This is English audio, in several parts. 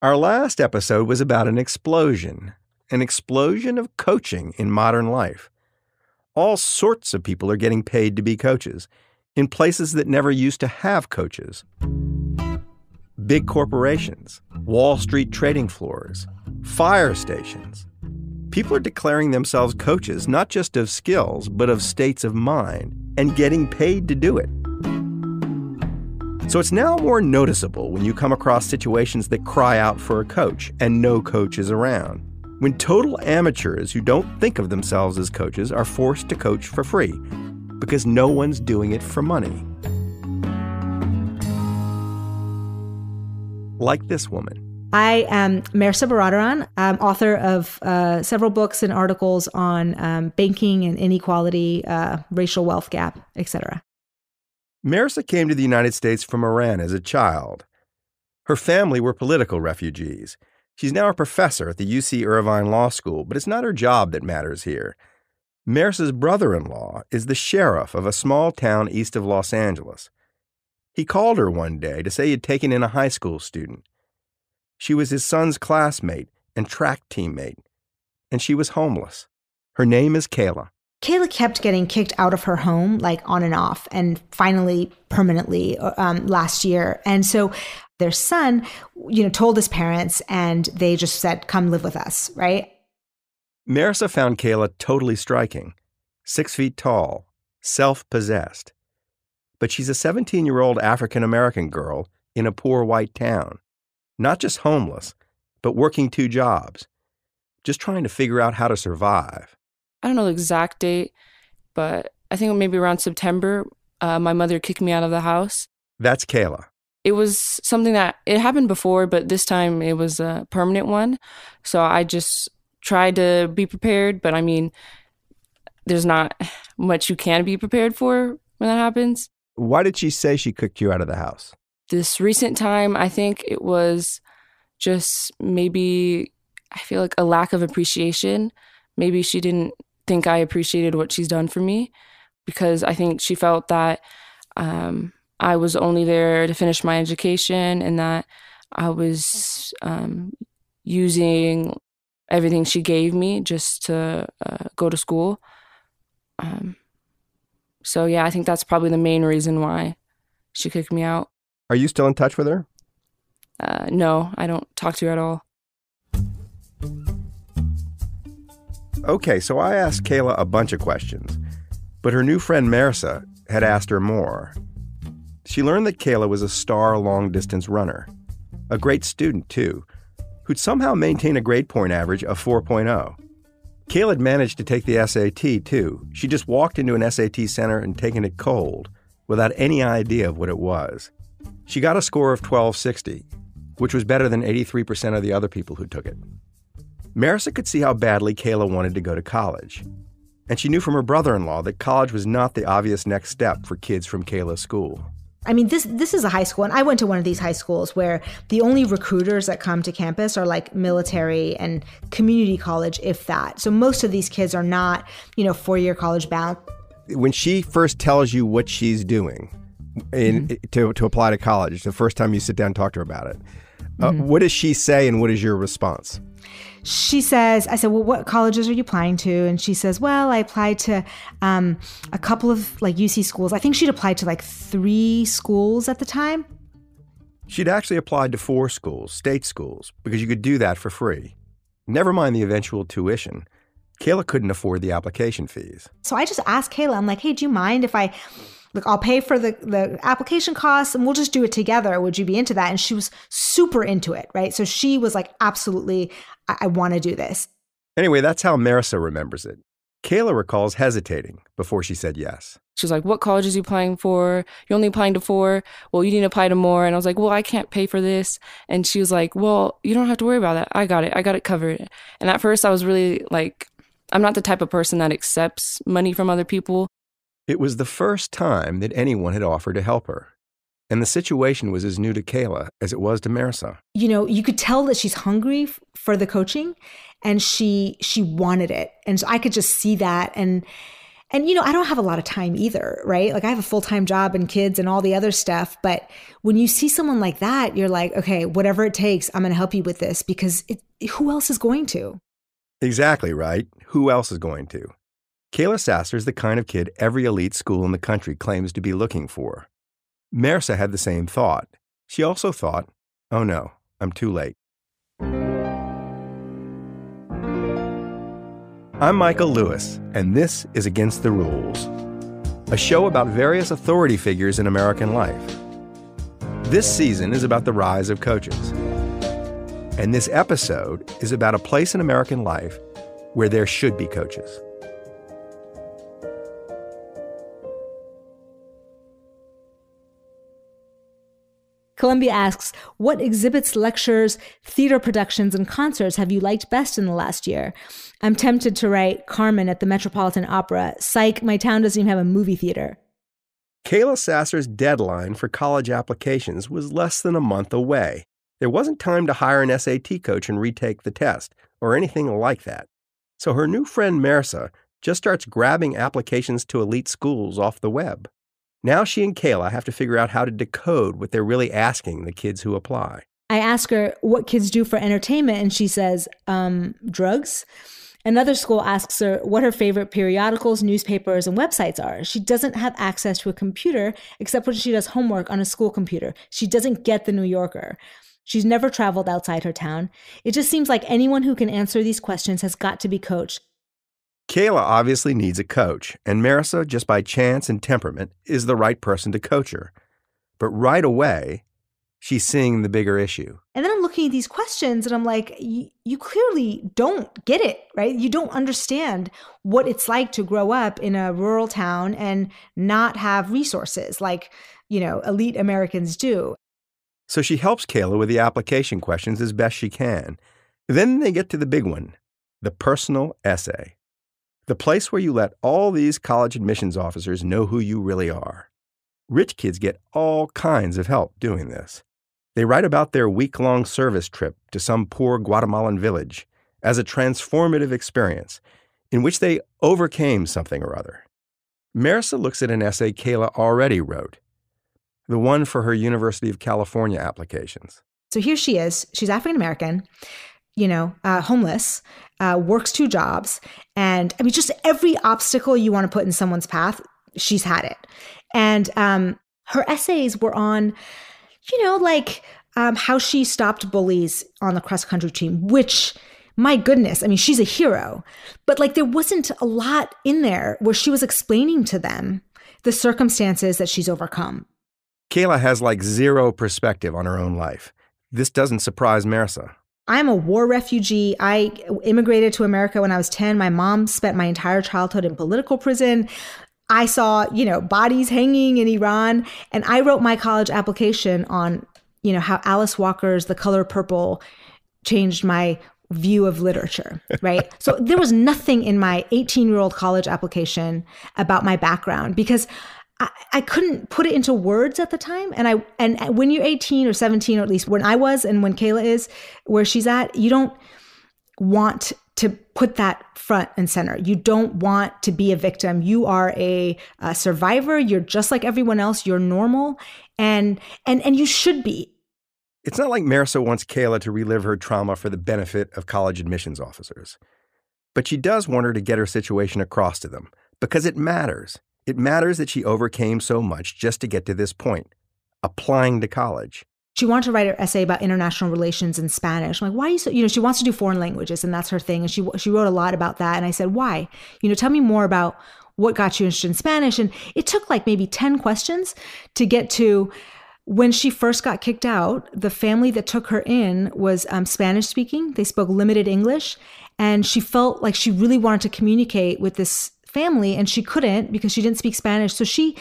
Our last episode was about an explosion of coaching in modern life. All sorts of people are getting paid to be coaches in places that never used to have coaches. Big corporations, Wall Street trading floors, fire stations. People are declaring themselves coaches, not just of skills, but of states of mind, and getting paid to do it. So it's now more noticeable when you come across situations that cry out for a coach and no coach is around. When total amateurs who don't think of themselves as coaches are forced to coach for free because no one's doing it for money. Like this woman. I am Mehrsa Baradaran. I'm author of several books and articles on banking and inequality, racial wealth gap, etc. Mehrsa came to the United States from Iran as a child. Her family were political refugees. She's now a professor at the UC Irvine Law School, but it's not her job that matters here. Mehrsa's brother-in-law is the sheriff of a small town east of Los Angeles. He called her one day to say he'd taken in a high school student. She was his son's classmate and track teammate, and she was homeless. Her name is Kayla. Kayla kept getting kicked out of her home, like on and off, and finally permanently last year. And so their son, told his parents, and they just said, come live with us, right? Mehrsa found Kayla totally striking. 6 feet tall, self-possessed. But she's a 17-year-old African-American girl in a poor white town. Not just homeless, but working 2 jobs. Just trying to figure out how to survive. I don't know the exact date, but I think maybe around September, my mother kicked me out of the house. That's Kayla. It was something that, it happened before, but this time it was a permanent one. So I just tried to be prepared, but I mean, there's not much you can be prepared for when that happens. Why did she say she kicked you out of the house? This recent time, I think it was just maybe, I feel like a lack of appreciation. Maybe she didn't think I appreciated what she's done for me, because I think she felt that I was only there to finish my education and that I was using everything she gave me just to go to school. So yeah, I think that's probably the main reason why she kicked me out. Are you still in touch with her? No, I don't talk to her at all. Okay, so I asked Kayla a bunch of questions, but her new friend Mehrsa had asked her more. She learned that Kayla was a star long-distance runner, a great student too, who'd somehow maintain a grade point average of 4.0. Kayla had managed to take the SAT too. She just walked into an SAT center and taken it cold, without any idea of what it was. She got a score of 1260, which was better than 83% of the other people who took it. Mehrsa could see how badly Kayla wanted to go to college. And she knew from her brother-in-law that college was not the obvious next step for kids from Kayla's school. I mean, this is a high school, and I went to one of these high schools where the only recruiters that come to campus are like military and community college, if that. So most of these kids are not, 4-year college bound. When she first tells you what she's doing to apply to college, the first time you sit down and talk to her about it, what does she say and what is your response? She says, I said, well, what colleges are you applying to? And she says, well, I applied to a couple of like UC schools. I think she'd applied to like 3 schools at the time. She'd actually applied to 4 schools, state schools, because you could do that for free. Never mind the eventual tuition. Kayla couldn't afford the application fees. So I just asked Kayla, I'm like, hey, do you mind if I'll pay for the application costs and we'll just do it together. Would you be into that? And she was super into it, right? So she was like, absolutely, I want to do this. Anyway, that's how Mehrsa remembers it. Kayla recalls hesitating before she said yes. She was like, what colleges are you applying for? You're only applying to 4. Well, you need to apply to more. And I was like, well, I can't pay for this. And she was like, well, you don't have to worry about that. I got it covered. And at first I was really like, I'm not the type of person that accepts money from other people. It was the first time that anyone had offered to help her. And the situation was as new to Kayla as it was to Mehrsa. You could tell that she's hungry for the coaching and she wanted it. And so I could just see that. And And, I don't have a lot of time either, right? Like I have a full-time job and kids and all the other stuff. But when you see someone like that, you're like, okay, whatever it takes, I'm going to help you with this because who else is going to? Exactly right. Who else is going to? Kayla Sasser is the kind of kid every elite school in the country claims to be looking for. Marissa had the same thought. She also thought, oh no, I'm too late. I'm Michael Lewis, and this is Against the Rules, a show about various authority figures in American life. This season is about the rise of coaches. And this episode is about a place in American life where there should be coaches. Columbia asks, what exhibits, lectures, theater productions, and concerts have you liked best in the last year? I'm tempted to write Carmen at the Metropolitan Opera. Psych, my town doesn't even have a movie theater. Kayla Sasser's deadline for college applications was less than a month away. There wasn't time to hire an SAT coach and retake the test, or anything like that. So her new friend Marissa just starts grabbing applications to elite schools off the web. Now she and Kayla have to figure out how to decode what they're really asking the kids who apply. I ask her what kids do for entertainment, and she says, drugs. Another school asks her what her favorite periodicals, newspapers, and websites are. She doesn't have access to a computer except when she does homework on a school computer. She doesn't get the New Yorker. She's never traveled outside her town. It just seems like anyone who can answer these questions has got to be coached. Kayla obviously needs a coach, and Marissa, just by chance and temperament, is the right person to coach her. But right away, she's seeing the bigger issue. And then I'm looking at these questions and I'm like, you clearly don't get it, right? You don't understand what it's like to grow up in a rural town and not have resources like, elite Americans do. So she helps Kayla with the application questions as best she can. Then they get to the big one, the personal essay. The place where you let all these college admissions officers know who you really are. Rich kids get all kinds of help doing this. They write about their week-long service trip to some poor Guatemalan village as a transformative experience in which they overcame something or other. Marissa looks at an essay Kayla already wrote, the one for her University of California applications. So here she is. She's African-American, homeless, works 2 jobs. And just every obstacle you want to put in someone's path, she's had it. And her essays were on, how she stopped bullies on the cross-country team, which, my goodness, she's a hero. But there wasn't a lot in there where she was explaining to them the circumstances that she's overcome. Kayla has zero perspective on her own life. This doesn't surprise Marissa. I'm a war refugee. I immigrated to America when I was 10. My mom spent my entire childhood in political prison. I saw, bodies hanging in Iran. And I wrote my college application on, how Alice Walker's The Color Purple changed my view of literature, right? So there was nothing in my 18-year-old college application about my background because I couldn't put it into words at the time. And when you're 18 or 17, or at least when I was and when Kayla is where she's at, you don't want to put that front and center. You don't want to be a victim. You are a survivor. You're just like everyone else. You're normal. And you should be. It's not like Marissa wants Kayla to relive her trauma for the benefit of college admissions officers. But she does want her to get her situation across to them because it matters. It matters that she overcame so much just to get to this point, applying to college. She wanted to write an essay about international relations in Spanish. I'm like, why are you so, she wants to do foreign languages and that's her thing. And she wrote a lot about that. And I said, why? Tell me more about what got you interested in Spanish. And it took maybe 10 questions to get to when she first got kicked out. The family that took her in was Spanish speaking. They spoke limited English. And she felt like she really wanted to communicate with this family and she couldn't because she didn't speak Spanish. So she,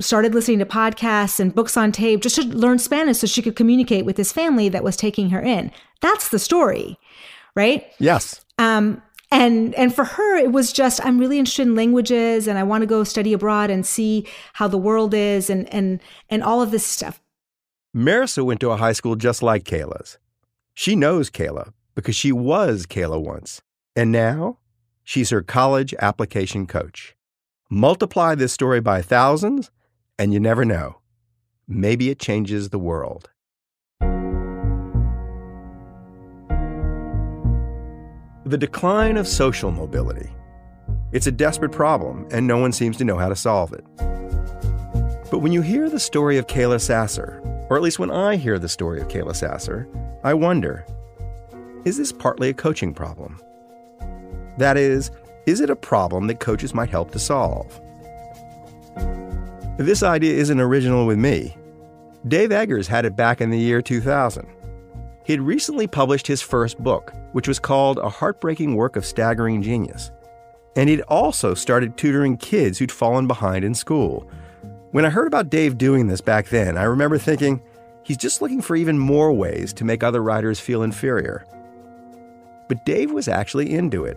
started listening to podcasts and books on tape just to learn Spanish so she could communicate with this family that was taking her in. That's the story, right? Yes. And for her, it was just, I'm really interested in languages and I want to go study abroad and see how the world is and all of this stuff. Marissa went to a high school just like Kayla's. She knows Kayla because she was Kayla once. And now she's her college application coach. Multiply this story by thousands, and you never know. Maybe it changes the world. The decline of social mobility. It's a desperate problem, and no one seems to know how to solve it. But when you hear the story of Kayla Sasser, or at least when I hear the story of Kayla Sasser, I wonder, is this partly a coaching problem? That is it a problem that coaches might help to solve? This idea isn't original with me. Dave Eggers had it back in the year 2000. He had recently published his first book, which was called A Heartbreaking Work of Staggering Genius. And he'd also started tutoring kids who'd fallen behind in school. When I heard about Dave doing this back then, I remember thinking, he's just looking for even more ways to make other writers feel inferior. But Dave was actually into it.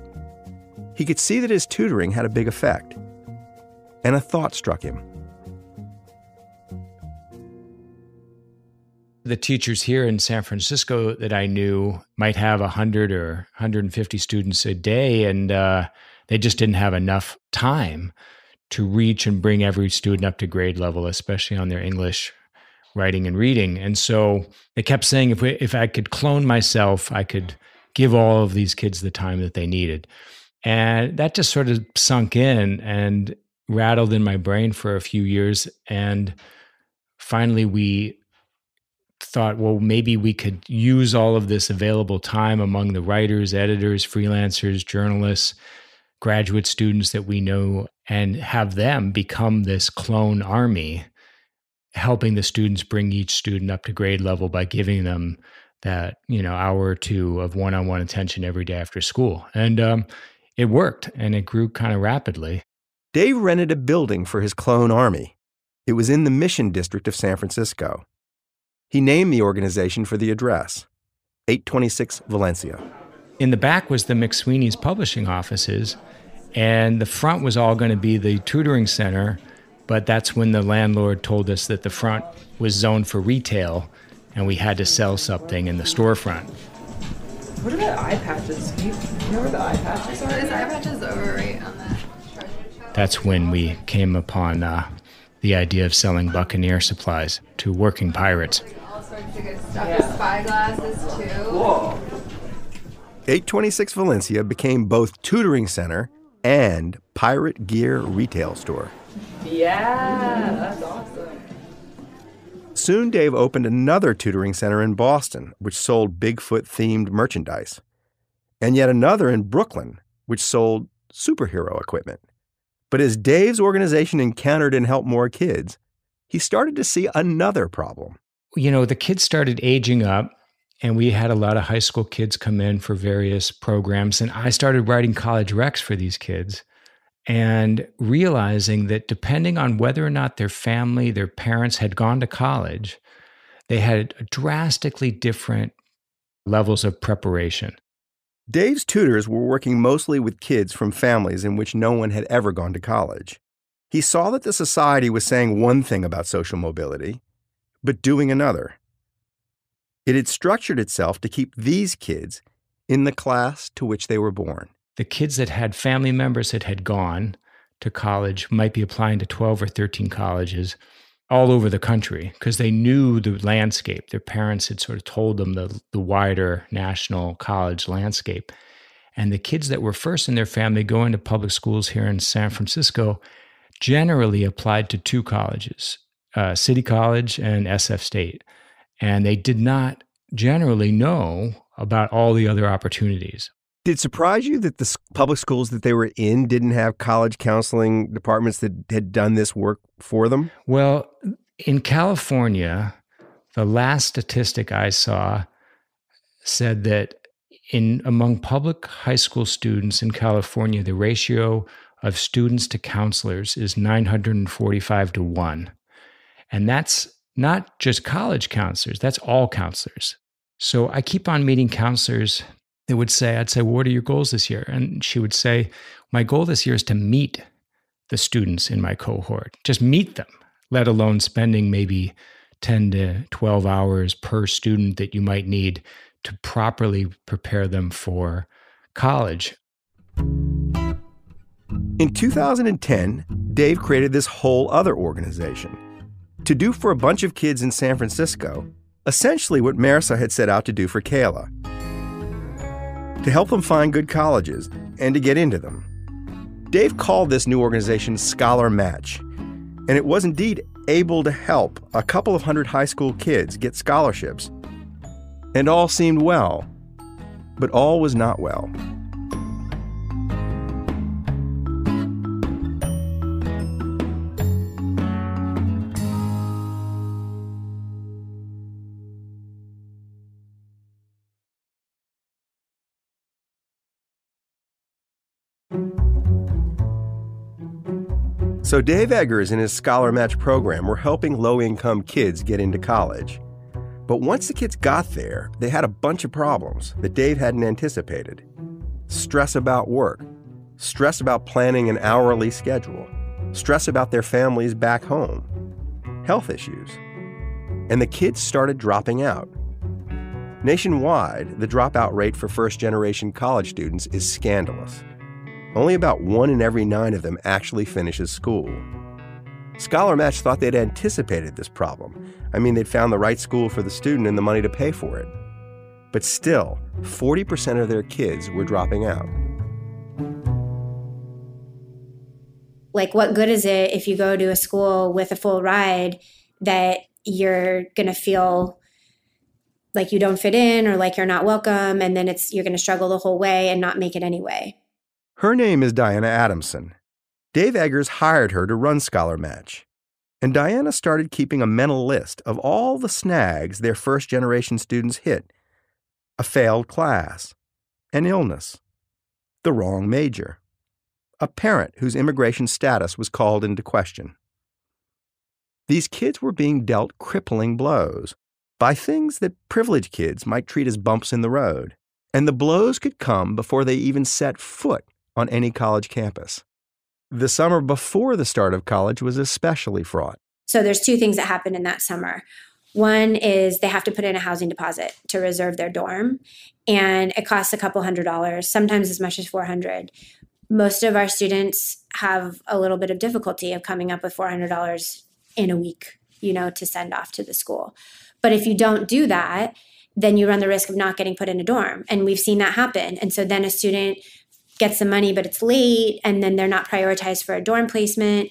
He could see that his tutoring had a big effect. And a thought struck him. The teachers here in San Francisco that I knew might have 100 or 150 students a day, and they just didn't have enough time to reach and bring every student up to grade level, especially on their English writing and reading. And so they kept saying, if I could clone myself, I could give all of these kids the time that they needed. And that just sort of sunk in and rattled in my brain for a few years. And finally, we thought, well, maybe we could use all of this available time among the writers, editors, freelancers, journalists, graduate students that we know, and have them become this clone army, helping the students bring each student up to grade level by giving them that, hour or two of one-on-one attention every day after school. And it worked, and it grew kind of rapidly. Dave rented a building for his clone army. It was in the Mission District of San Francisco. He named the organization for the address, 826 Valencia. In the back was the McSweeney's publishing offices, and the front was all going to be the tutoring center, but that's when the landlord told us that the front was zoned for retail, and we had to sell something in the storefront. What are the eye patches? Do you know where the eye patches are? This eye patch is over right on that. That's when we came upon the idea of selling Buccaneer supplies to working pirates. All sorts of good stuff. Yeah. Spyglasses, too. Whoa. 826 Valencia became both tutoring center and pirate gear retail store. Yeah, that's awesome. Soon Dave opened another tutoring center in Boston, which sold Bigfoot-themed merchandise, and yet another in Brooklyn, which sold superhero equipment. But as Dave's organization encountered and helped more kids, he started to see another problem. The kids started aging up, and we had a lot of high school kids come in for various programs, and I started writing college recs for these kids and realizing that depending on whether or not their family, their parents had gone to college, they had drastically different levels of preparation. Dave's tutors were working mostly with kids from families in which no one had ever gone to college. He saw that the society was saying one thing about social mobility, but doing another. It had structured itself to keep these kids in the class to which they were born. The kids that had family members that had gone to college might be applying to 12 or 13 colleges all over the country because they knew the landscape. Their parents had sort of told them the wider national college landscape. And the kids that were first in their family going to public schools here in San Francisco generally applied to two colleges, City College and SF State. And they did not generally know about all the other opportunities. Did it surprise you that the public schools that they were in didn't have college counseling departments that had done this work for them? Well, in California, the last statistic I saw said that among public high school students in California, the ratio of students to counselors is 945 to 1. And that's not just college counselors, that's all counselors. So I keep on meeting counselors that would say, I'd say, well, what are your goals this year? And she would say, my goal this year is to meet the students in my cohort, just meet them, let alone spending maybe 10 to 12 hours per student that you might need to properly prepare them for college. In 2010, Dave created this whole other organization to do for a bunch of kids in San Francisco essentially what Marissa had set out to do for Kayla, to help them find good colleges and to get into them. Dave called this new organization ScholarMatch, and it was indeed able to help a couple of hundred high school kids get scholarships. And all seemed well, but all was not well. So Dave Eggers and his ScholarMatch program were helping low-income kids get into college. But once the kids got there, they had a bunch of problems that Dave hadn't anticipated. Stress about work, stress about planning an hourly schedule, stress about their families back home, health issues. And the kids started dropping out. Nationwide, the dropout rate for first-generation college students is scandalous. Only about 1 in every 9 of them actually finishes school. ScholarMatch thought they'd anticipated this problem. I mean, they'd found the right school for the student and the money to pay for it. But still, 40% of their kids were dropping out. Like, what good is it if you go to a school with a full ride that you're going to feel like you don't fit in or like you're not welcome, and then you're going to struggle the whole way and not make it anyway? Her name is Diana Adamson. Dave Eggers hired her to run ScholarMatch. And Diana started keeping a mental list of all the snags their first-generation students hit. A failed class, an illness, the wrong major, a parent whose immigration status was called into question. These kids were being dealt crippling blows by things that privileged kids might treat as bumps in the road. And the blows could come before they even set foot on any college campus. The summer before the start of college was especially fraught. So there's 2 things that happen in that summer. One is they have to put in a housing deposit to reserve their dorm, and it costs a couple $100, sometimes as much as $400. Most of our students have a little bit of difficulty of coming up with $400 in a week, to send off to the school. But if you don't do that, then you run the risk of not getting put in a dorm. And we've seen that happen. And so then a student gets the money, but it's late, and then they're not prioritized for a dorm placement,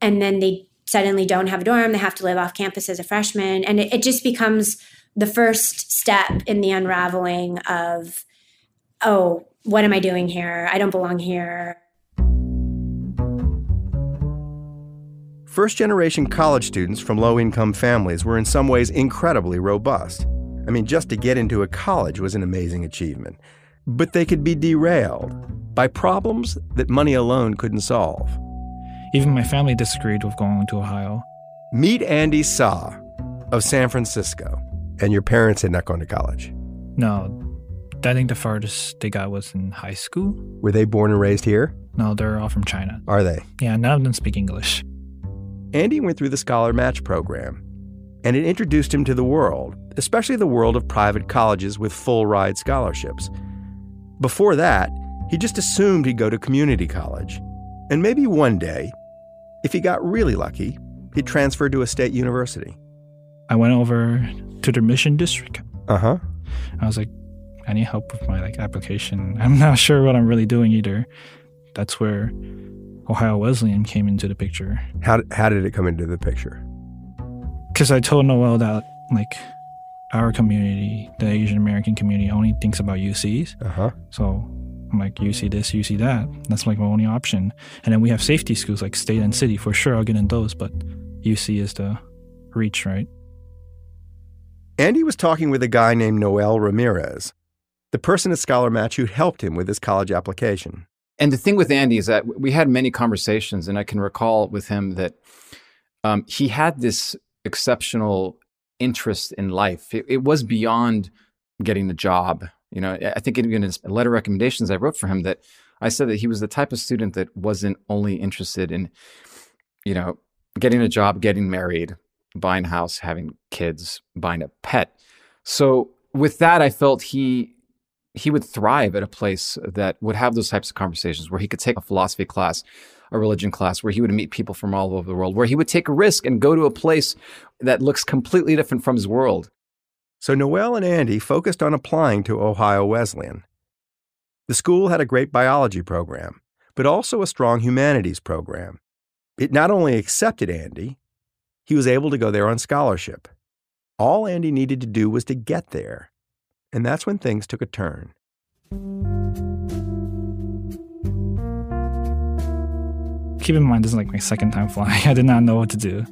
and then they suddenly don't have a dorm. They have to live off campus as a freshman, and it just becomes the first step in the unraveling of, oh, what am I doing here? I don't belong here. First-generation college students from low-income families were in some ways incredibly robust. I mean, just to get into a college was an amazing achievement. But they could be derailed by problems that money alone couldn't solve. Even my family disagreed with going to Ohio. Meet Andy Sa of San Francisco. And your parents had not gone to college? No, I think the farthest they got was in high school. Were they born and raised here? No, they're all from China. Are they? Yeah, none of them speak English. Andy went through the ScholarMatch program, and it introduced him to the world, especially the world of private colleges with full-ride scholarships. Before that, he just assumed he'd go to community college. And maybe one day, if he got really lucky, he'd transfer to a state university. I went over to the Mission District. Uh-huh. I was like, I need help with my application. I'm not sure what I'm really doing either. That's where Ohio Wesleyan came into the picture. How did it come into the picture? Because I told Noel that, our community, the Asian American community, only thinks about UCs. Uh-huh. So I'm like, UC this, UC that. That's my only option. And then we have safety schools like state and city. For sure, I'll get in those, but UC is the reach, right? Andy was talking with a guy named Noel Ramirez, the person at ScholarMatch who helped him with his college application. And the thing with Andy is that we had many conversations, and I can recall with him that he had this exceptional interest in life. It was beyond getting a job. I think in his letter recommendations I wrote for him that I said that he was the type of student that wasn't only interested in, getting a job, getting married, buying a house, having kids, buying a pet. So with that, I felt he would thrive at a place that would have those types of conversations where he could take a philosophy class a religion class, where he would meet people from all over the world, where he would take a risk and go to a place that looks completely different from his world. So Noel and Andy focused on applying to Ohio Wesleyan. The school had a great biology program, but also a strong humanities program. It not only accepted Andy, he was able to go there on scholarship. All Andy needed to do was to get there. And that's when things took a turn. Keep in mind, this is like my second time flying. I did not know what to do.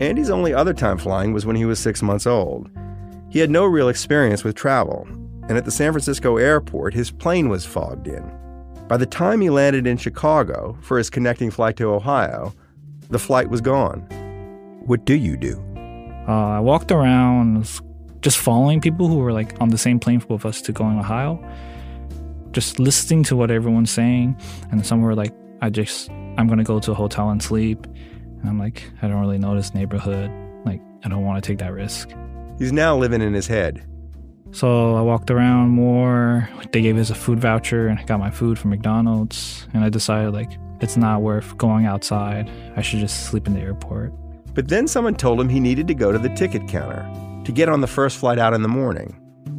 Andy's only other time flying was when he was 6 months old. He had no real experience with travel, and at the San Francisco airport, his plane was fogged in. By the time he landed in Chicago for his connecting flight to Ohio, the flight was gone. What do you do? I walked around just following people who were like on the same plane with us to going to Ohio, just listening to what everyone's saying. And some were like, I'm going to go to a hotel and sleep. And I'm like, I don't really know this neighborhood. Like, I don't want to take that risk. He's now living in his head. So I walked around more. They gave us a food voucher and I got my food from McDonald's. And I decided like, it's not worth going outside. I should just sleep in the airport. But then someone told him he needed to go to the ticket counter to get on the first flight out in the morning.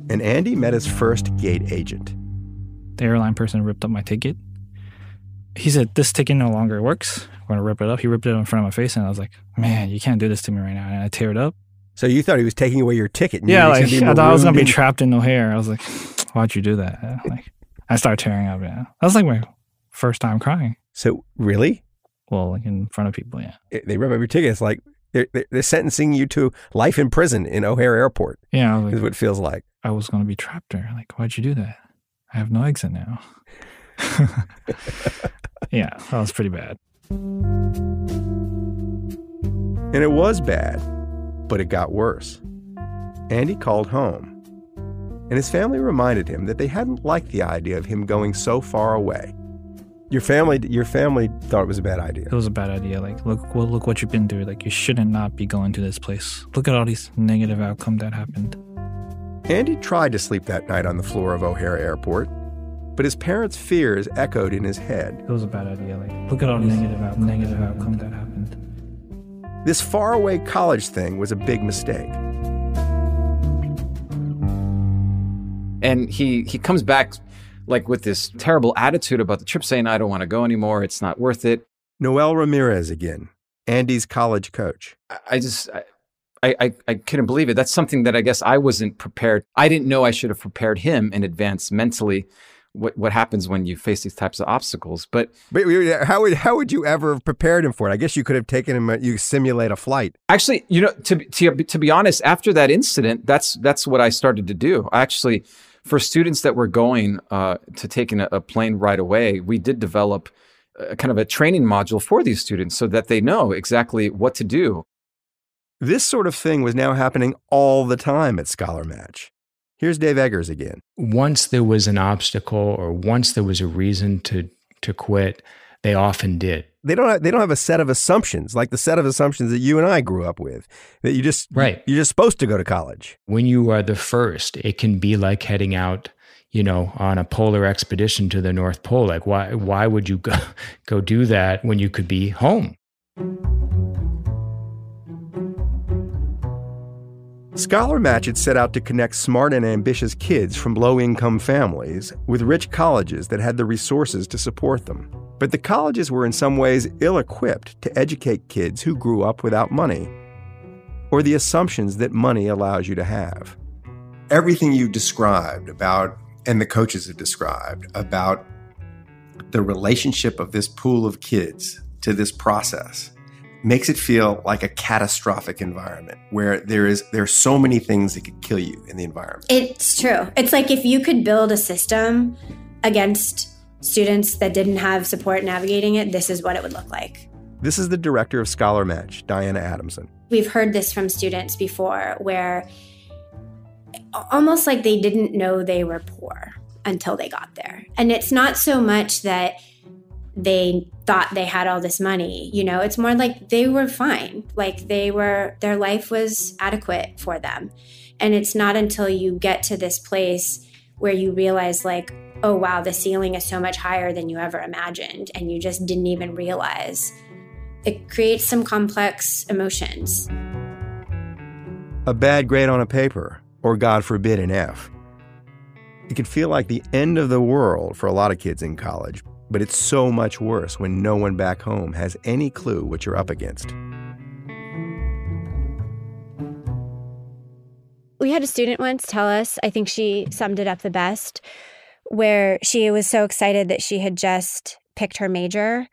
And Andy met his first gate agent. The airline person ripped up my ticket. He said, this ticket no longer works. We're going to rip it up. He ripped it in front of my face, and I was like, man, you can't do this to me right now. And I tear it up. So you thought he was taking away your ticket? Yeah, like, I thought I was going to be trapped in O'Hare. I was like, why'd you do that? Like, I started tearing up, yeah. That was like my first time crying. So, really? Well, like in front of people, yeah. They rip up your ticket. It's like they're sentencing you to life in prison in O'Hare Airport. Yeah. Like, is what it feels like. I was going to be trapped there. Like, why'd you do that? I have no exit now. Yeah, that was pretty bad. And it was bad, but it got worse. Andy called home, and his family reminded him that they hadn't liked the idea of him going so far away. Your family thought it was a bad idea. It was a bad idea. Like, look what you've been through. Like, you shouldn't not be going to this place. Look at all these negative outcomes that happened. Andy tried to sleep that night on the floor of O'Hare Airport, but his parents' fears echoed in his head. It was a bad idea. Like, look at all these negative outcomes that happened. This faraway college thing was a big mistake. And he comes back like with this terrible attitude about the trip, saying, I don't want to go anymore. It's not worth it. Noel Ramirez again, Andy's college coach. I couldn't believe it. That's something that I guess I wasn't prepared. I didn't know I should have prepared him in advance mentally. What happens when you face these types of obstacles. But how would you ever have prepared him for it? I guess you could have taken him, you simulate a flight. Actually, to be honest, after that incident, that's what I started to do. Actually, for students that were going to taking a plane right away, we did develop a kind of a training module for these students so that they know exactly what to do. This sort of thing was now happening all the time at ScholarMatch. Here's Dave Eggers again. Once there was an obstacle or once there was a reason to quit, they often did. They don't have a set of assumptions like the set of assumptions that you and I grew up with, that you're just supposed to go to college. When you are the first, it can be like heading out, on a polar expedition to the North Pole. Like, why would you go do that when you could be home? ScholarMatch had set out to connect smart and ambitious kids from low-income families with rich colleges that had the resources to support them. But the colleges were in some ways ill-equipped to educate kids who grew up without money, or the assumptions that money allows you to have. Everything you described about, and the coaches have described, about the relationship of this pool of kids to this process makes it feel like a catastrophic environment where there's so many things that could kill you in the environment. It's true. It's like if you could build a system against students that didn't have support navigating it, this is what it would look like. This is the director of ScholarMatch, Diana Adamson. We've heard this from students before where almost like they didn't know they were poor until they got there. And it's not so much that they thought they had all this money, it's more like they were fine. Like their life was adequate for them. And it's not until you get to this place where you realize like, oh, wow, the ceiling is so much higher than you ever imagined, and you just didn't even realize. It creates some complex emotions. A bad grade on a paper, or God forbid, an F. It can feel like the end of the world for a lot of kids in college, but it's so much worse when no one back home has any clue what you're up against. We had a student once tell us, I think she summed it up the best, where she was so excited that she had just picked her major,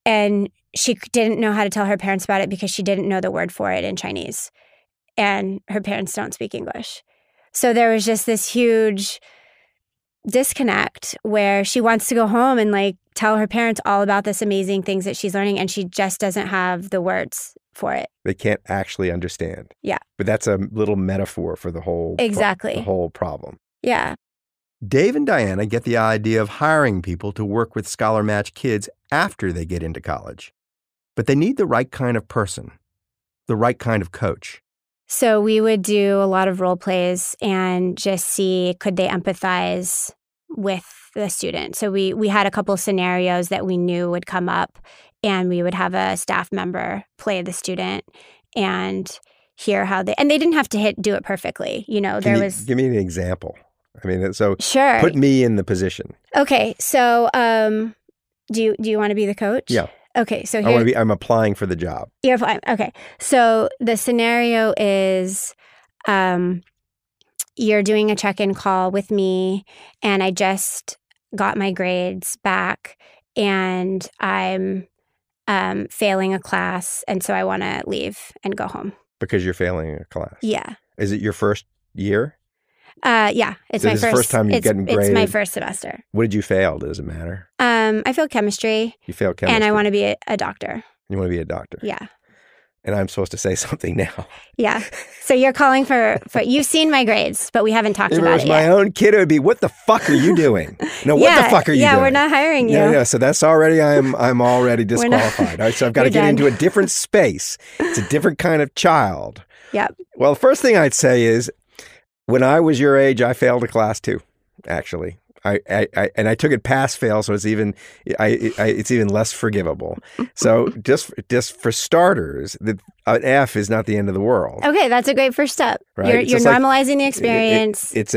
and she didn't know how to tell her parents about it because she didn't know the word for it in Chinese, and her parents don't speak English. So there was just this huge disconnect where she wants to go home and like tell her parents all about this amazing things that she's learning, and she just doesn't have the words for it. They can't actually understand. Yeah. But that's a little metaphor for the whole Exactly. the whole problem. Yeah. Dave and Diana get the idea of hiring people to work with ScholarMatch kids after they get into college. But they need the right kind of person, the right kind of coach. So we would do a lot of role plays and just see, could they empathize with the student? So we had a couple scenarios that we knew would come up, and we would have a staff member play the student and hear how they didn't have to do it perfectly. You know, Give me an example. I mean, so sure. Put me in the position. Okay. So do you want to be the coach? Yeah. Okay. So I'm applying for the job. You're fine. Okay. So the scenario is you're doing a check-in call with me, and I just got my grades back, and I'm failing a class, and so I want to leave and go home. Because you're failing a class? Yeah. Is it your first year? Yeah. It's my first time you're getting graded? It's my first semester. What did you fail? Does it matter? I failed chemistry. You failed chemistry? And I want to be a doctor. You want to be a doctor? Yeah. And I'm supposed to say something now. Yeah. So you're calling for you've seen my grades, but we haven't talked about it yet. If it was my own kid, it would be, what the fuck are you doing? No, what the fuck are you doing? Yeah, we're not hiring you. Yeah. So that's already, I'm already disqualified. All right, so I've got to get into a different space. It's a different kind of child. Yep. Well, the first thing I'd say is, when I was your age, I failed a class too, actually. I took it pass fail, so it's even less forgivable. So just for starters, an F is not the end of the world. Okay, that's a great first step. Right? You're normalizing the experience. It's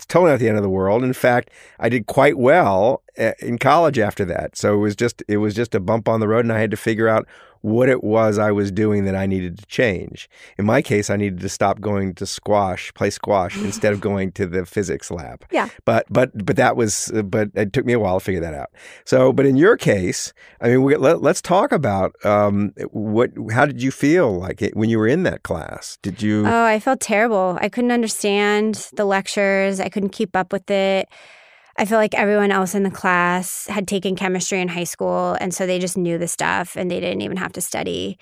totally not the end of the world. In fact, I did quite well in college after that. So it was just a bump on the road, and I had to figure out what it was I was doing that I needed to change. In my case, I needed to stop going to play squash instead of going to the physics lab. Yeah. But it took me a while to figure that out. So, but in your case, I mean, let's talk about how did you feel like it when you were in that class? Did you? Oh, I felt terrible. I couldn't understand the lectures. I couldn't keep up with it. I feel like everyone else in the class had taken chemistry in high school, and so they just knew the stuff, and they didn't even have to study.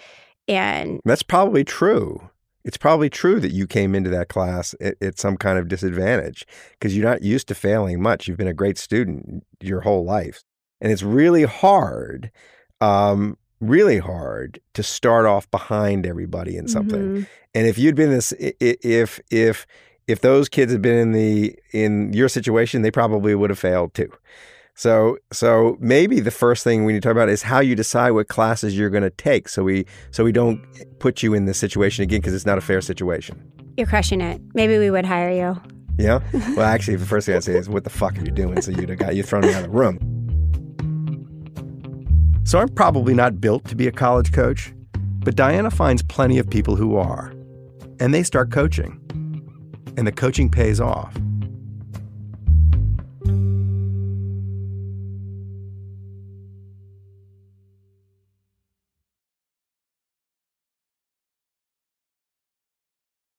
And that's probably true. It's probably true that you came into that class at some kind of disadvantage because you're not used to failing much. You've been a great student your whole life. And it's really hard to start off behind everybody in something. Mm-hmm. And if you'd been this, if those kids had been in your situation, they probably would have failed too. So maybe the first thing we need to talk about is how you decide what classes you're going to take, so we don't put you in this situation again, because it's not a fair situation. You're crushing it. Maybe we would hire you. Yeah? Well, actually, the first thing I'd say is, what the fuck are you doing? So you'd have got you thrown out of the room. So I'm probably not built to be a college coach, but Diana finds plenty of people who are, and they start coaching. And the coaching pays off.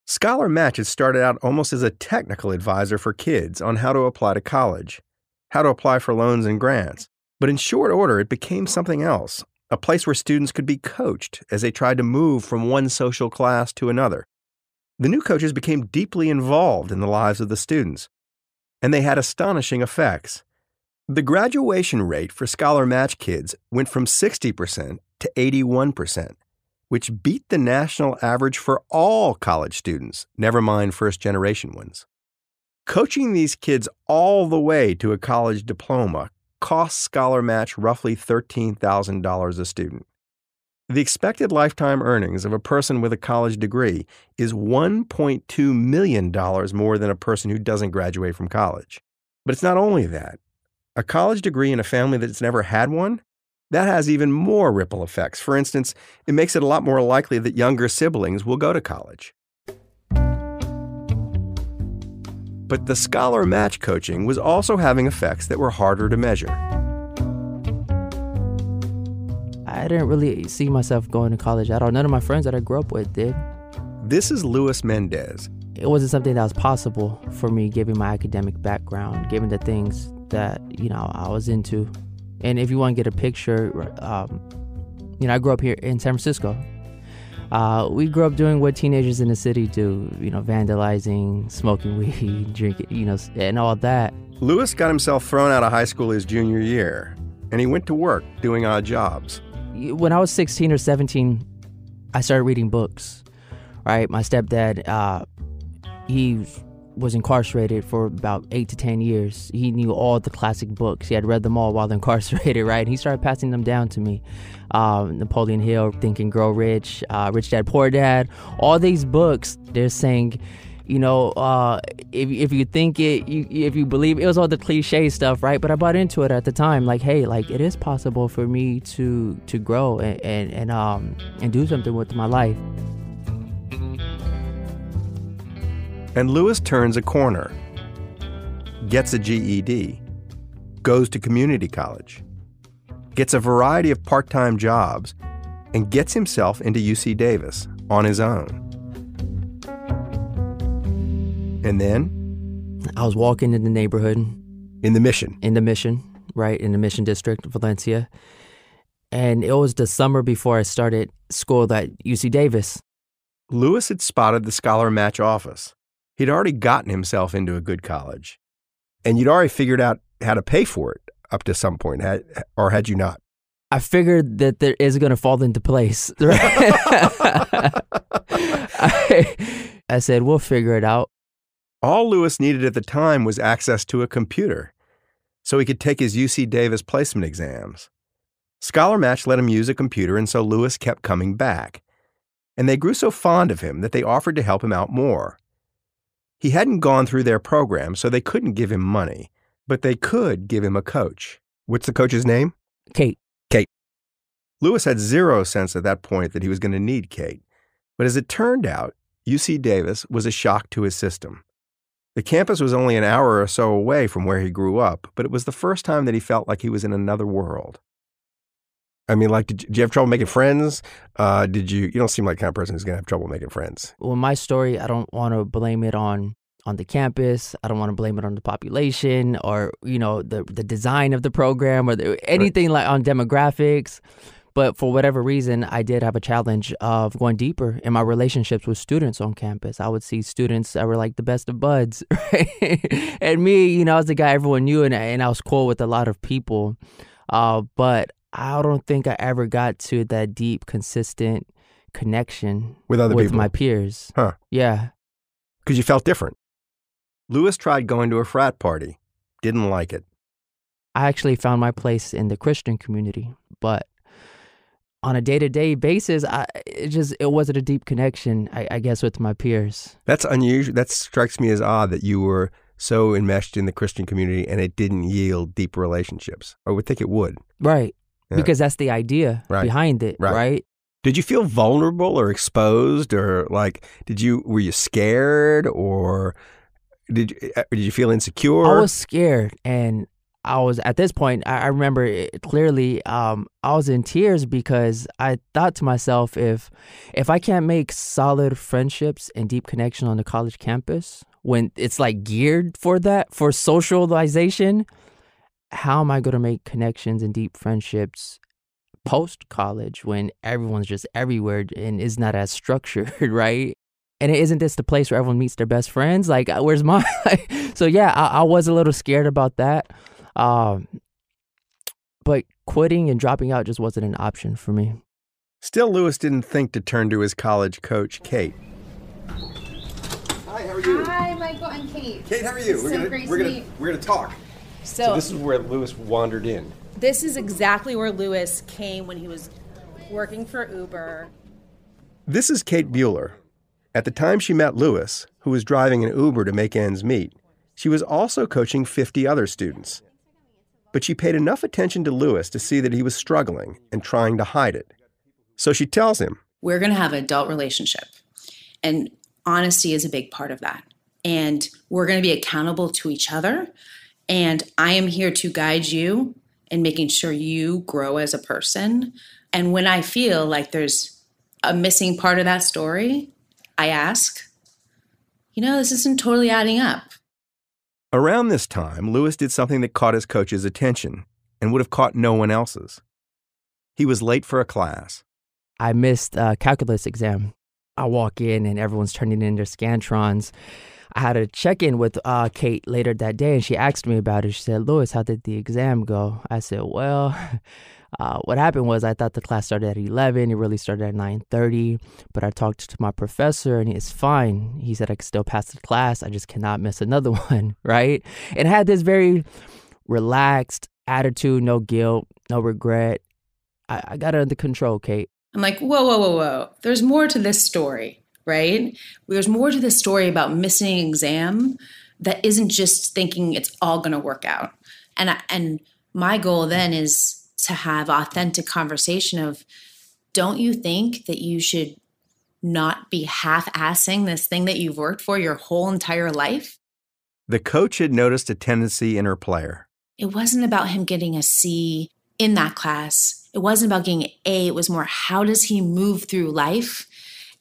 ScholarMatch has started out almost as a technical advisor for kids on how to apply to college, how to apply for loans and grants. But in short order, it became something else, a place where students could be coached as they tried to move from one social class to another. The new coaches became deeply involved in the lives of the students, and they had astonishing effects. The graduation rate for ScholarMatch kids went from 60% to 81%, which beat the national average for all college students, never mind first-generation ones. Coaching these kids all the way to a college diploma costs ScholarMatch roughly $13,000 a student. The expected lifetime earnings of a person with a college degree is $1.2 million more than a person who doesn't graduate from college. But it's not only that. A college degree in a family that's never had one, that has even more ripple effects. For instance, it makes it a lot more likely that younger siblings will go to college. But the ScholarMatch coaching was also having effects that were harder to measure. I didn't really see myself going to college at all. None of my friends that I grew up with did. This is Luis Mendez. It wasn't something that was possible for me, given my academic background, given the things that, I was into. And if you want to get a picture, I grew up here in San Francisco. We grew up doing what teenagers in the city do, vandalizing, smoking weed, drinking, and all that. Luis got himself thrown out of high school his junior year, and he went to work doing odd jobs. When I was 16 or 17, I started reading books, right? My stepdad, he was incarcerated for about 8 to 10 years. He knew all the classic books. He had read them all while incarcerated, right? And he started passing them down to me. Napoleon Hill, Think and Grow Rich, Rich Dad, Poor Dad. All these books, they're saying, if you think it, if you believe it, was all the cliche stuff, right? But I bought into it at the time, like, hey, like it is possible for me to grow and do something with my life. And Luis turns a corner, gets a GED, goes to community college, gets a variety of part-time jobs, and gets himself into UC Davis on his own. And then? I was walking in the neighborhood. In the Mission. Right, in the Mission District, Valencia. And it was the summer before I started school at UC Davis. Luis had spotted the ScholarMatch office. He'd already gotten himself into a good college. And you'd already figured out how to pay for it up to some point, or had you not? I figured that there is going to fall into place. Right? I said, we'll figure it out. All Luis needed at the time was access to a computer, so he could take his UC Davis placement exams. ScholarMatch let him use a computer, and so Luis kept coming back. And they grew so fond of him that they offered to help him out more. He hadn't gone through their program, so they couldn't give him money, but they could give him a coach. What's the coach's name? Kate. Luis had zero sense at that point that he was going to need Kate. But as it turned out, UC Davis was a shock to his system. The campus was only an hour or so away from where he grew up, but it was the first time that he felt like he was in another world. I mean, like, did you have trouble making friends? You don't seem like the kind of person who's going to have trouble making friends. Well, my story, I don't want to blame it on the campus. I don't want to blame it on the population or, the design of the program or anything like on demographics. But for whatever reason, I did have a challenge of going deeper in my relationships with students on campus. I would see students that were like the best of buds, right? And me, I was the guy everyone knew, and I was cool with a lot of people. But I don't think I ever got to that deep, consistent connection with other people, my peers. Huh? Yeah. Because you felt different. Luis tried going to a frat party. Didn't like it. I actually found my place in the Christian community, but on a day-to-day basis, it wasn't a deep connection, I guess, with my peers. That's unusual. That strikes me as odd that you were so enmeshed in the Christian community and it didn't yield deep relationships. I would think it would. Right. Yeah. Because that's the idea behind it, right? Did you feel vulnerable or exposed, or like, were you scared, or did you feel insecure? I was scared, and I was, at this point, I remember it clearly, I was in tears because I thought to myself, if I can't make solid friendships and deep connection on the college campus, when it's like geared for that, for socialization, how am I going to make connections and deep friendships post-college when everyone's just everywhere and is not as structured, right? And isn't this the place where everyone meets their best friends? Like, where's my... So yeah, I was a little scared about that. But quitting and dropping out just wasn't an option for me. Still, Luis didn't think to turn to his college coach, Kate. Hi, how are are you? Hi, Michael and Kate. Kate, how are you? We're gonna talk. So this is where Lewis wandered in. This is exactly where Lewis came when he was working for Uber. This is Kate Bueller. At the time she met Lewis, who was driving an Uber to make ends meet, she was also coaching 50 other students. But she paid enough attention to Lewis to see that he was struggling and trying to hide it. So she tells him, we're going to have an adult relationship. And honesty is a big part of that. And we're going to be accountable to each other. And I am here to guide you in making sure you grow as a person. And when I feel like there's a missing part of that story, I ask, this isn't totally adding up. Around this time, Lewis did something that caught his coach's attention and would have caught no one else's. He was late for a class. I missed a calculus exam. I walk in and everyone's turning in their Scantrons. I had a check-in with Kate later that day, and she asked me about it. She said, Lewis, how did the exam go? I said, well, what happened was I thought the class started at 11. It really started at 9:30. But I talked to my professor, and it's fine. He said I could still pass the class. I just cannot miss another one, right? And I had this very relaxed attitude, no guilt, no regret. I got it under control, Kate. I'm like, whoa. There's more to this story, right? There's more to this story about missing an exam that isn't just thinking it's all going to work out. And my goal then is to have authentic conversation of, don't you think that you should not be half-assing this thing that you've worked for your whole entire life? The coach had noticed a tendency in her player. It wasn't about him getting a C in that class. It wasn't about getting an A. It was more, how does he move through life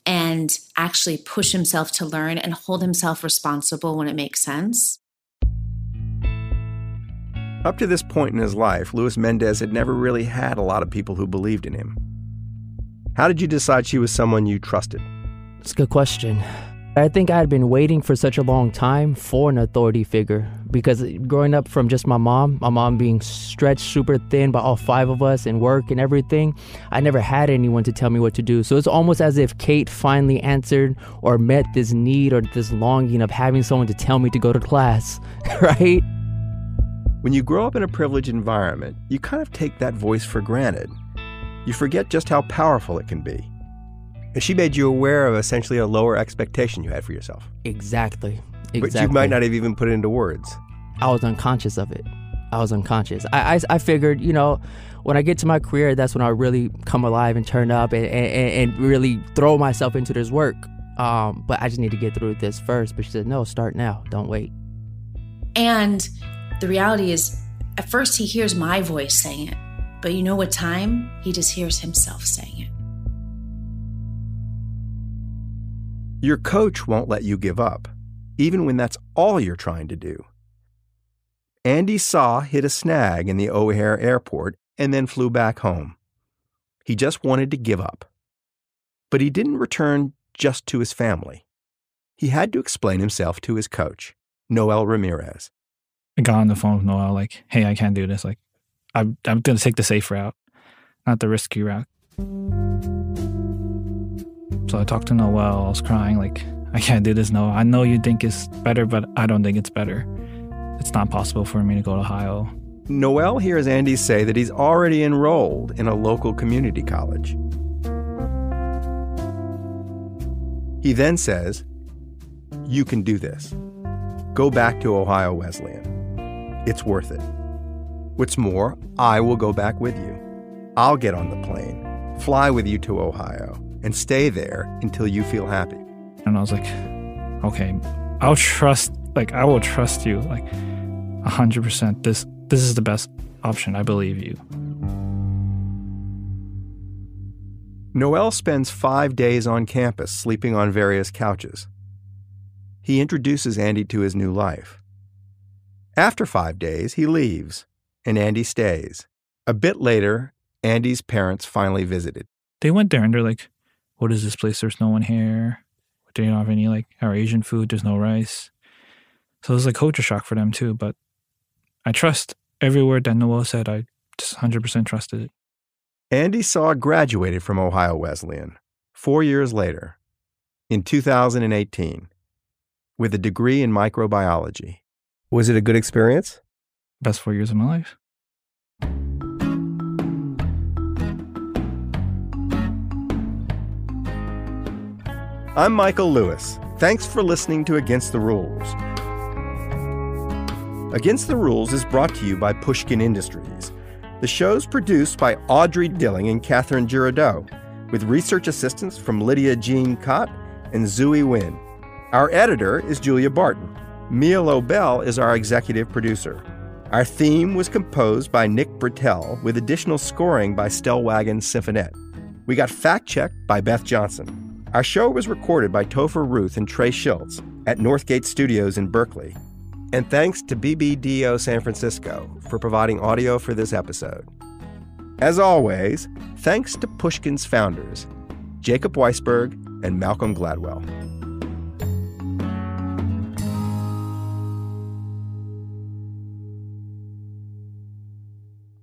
and actually push himself to learn and hold himself responsible when it makes sense? Up to this point in his life, Luis Mendez had never really had a lot of people who believed in him. How did you decide she was someone you trusted? It's a good question. I think I had been waiting for such a long time for an authority figure, because growing up from just my mom being stretched super thin by all 5 of us and work and everything, I never had anyone to tell me what to do. So it's almost as if Kate finally answered or met this need or this longing of having someone to tell me to go to class, right? When you grow up in a privileged environment, you kind of take that voice for granted. You forget just how powerful it can be. And she made you aware of essentially a lower expectation you had for yourself. Exactly. But you might not have even put it into words. I was unconscious of it. I I figured, when I get to my career, that's when I really come alive and turn up and really throw myself into this work. But I just need to get through this first. But she said, no, start now. Don't wait. And the reality is, at first he hears my voice saying it. But you know what time? He just hears himself saying it. Your coach won't let you give up, even when that's all you're trying to do. Andy Saw hit a snag in the O'Hare airport and then flew back home. He just wanted to give up. But he didn't return just to his family. He had to explain himself to his coach, Noel Ramirez. I got on the phone with Noel, like, hey, I can't do this. Like, I'm going to take the safe route, not the risky route. So I talked to Noel. I was crying, like, I can't do this, Noel. I know you think it's better, but I don't think it's better. It's not possible for me to go to Ohio. Noel hears Andy say that he's already enrolled in a local community college. He then says, you can do this. Go back to Ohio Wesleyan. It's worth it. What's more, I will go back with you. I'll get on the plane, fly with you to Ohio, and stay there until you feel happy. And I was like, okay, I will trust you, like 100%. This is the best option. I believe you. Noel spends 5 days on campus sleeping on various couches. He introduces Andy to his new life. After 5 days, he leaves, and Andy stays. A bit later, Andy's parents finally visited. They went there and they're like, what is this place? There's no one here. They don't have any, like, our Asian food. There's no rice. So it was like culture shock for them too. But I trust every word that Noel said. I just 100% trusted it. Andy Saw graduated from Ohio Wesleyan 4 years later, in 2018. with a degree in microbiology. Was it a good experience? Best 4 years of my life. I'm Michael Lewis. Thanks for listening to Against the Rules. Against the Rules is brought to you by Pushkin Industries. The show's produced by Audrey Dilling and Catherine Girardeau, with research assistance from Lydia Jean Cott and Zooey Wynn. Our editor is Julia Barton. Mia Lobel is our executive producer. Our theme was composed by Nick Britell, with additional scoring by Stellwagen Symphonette. We got fact-checked by Beth Johnson. Our show was recorded by Topher Ruth and Trey Schultz at Northgate Studios in Berkeley. And thanks to BBDO San Francisco for providing audio for this episode. As always, thanks to Pushkin's founders, Jacob Weisberg and Malcolm Gladwell.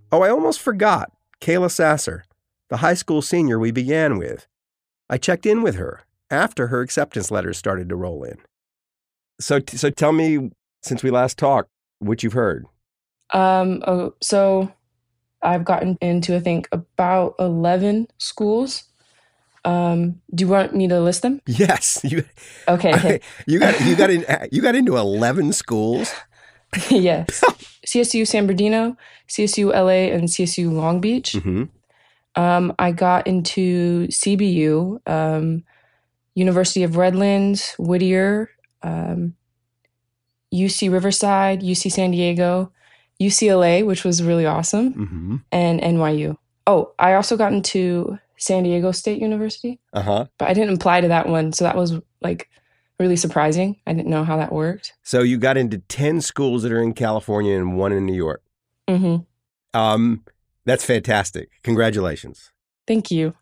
Oh, I almost forgot. Kayla Sasser, the high school senior we began with. I checked in with her after her acceptance letters started to roll in. So tell me, since we last talked, what you've heard. So I've gotten into, I think, about 11 schools. Do you want me to list them? Yes. Okay. You got into 11 schools? Yes. CSU San Bernardino, CSU LA, and CSU Long Beach. Mm-hmm. I got into CBU, University of Redlands, Whittier, UC Riverside, UC San Diego, UCLA, which was really awesome, mm-hmm. and NYU. Oh, I also got into San Diego State University, but I didn't apply to that one, so that was like really surprising. I didn't know how that worked. So you got into 10 schools that are in California and one in New York. Mm-hmm. That's fantastic. Congratulations. Thank you.